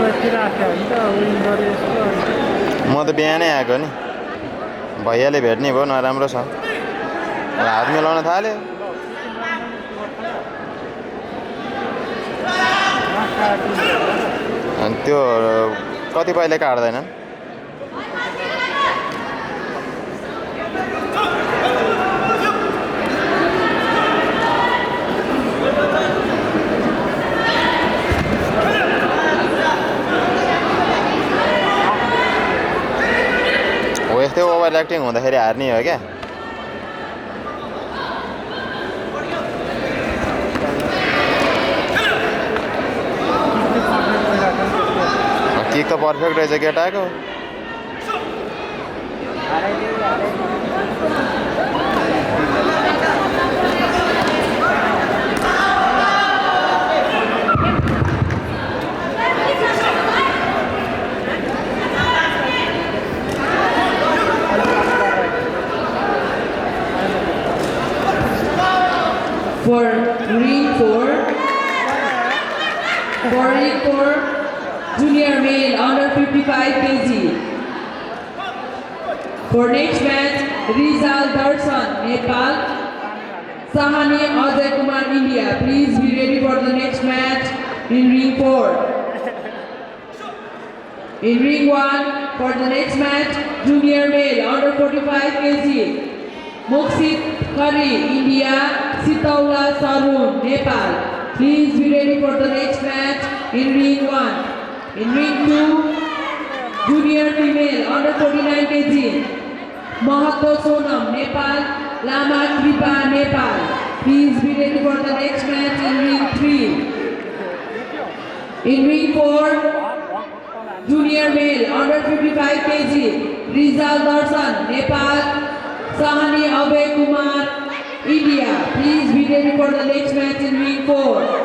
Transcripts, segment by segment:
म त बिहानै आएको नि भैयाले भेट्ने भयो नराम्रो छ हात मिलाउन थाल्यो अनि त्यो कतिपयले काट्दैनन् हो यस्तै ओभर एक्टिङ हुँदाखेरि हार्ने हो क्या किक त पर्फेक्ट रहेछ केटाको For ring 4, junior male under 55 kg. For next match, Rizal Darshan, Nepal, Sahani Ajay Kumar, India. Please be ready for the next match in ring 4. In ring 1, for the next match, junior male under 45 kg. Moksit Kari, India, Sitaula Sarun, Nepal. Please be ready for the next match in ring 1. In ring 2, junior female under 49 kg. Mahato Sonam, Nepal, Lama Kripa, Nepal. Please be ready for the next match in ring 3. In ring 4, junior male under 55 kg. Rizal Darshan, Nepal. Sahani Abhay Kumar, India. Please be ready for the next match in ring 4.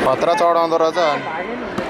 खतरा चढाउँदो रहेछ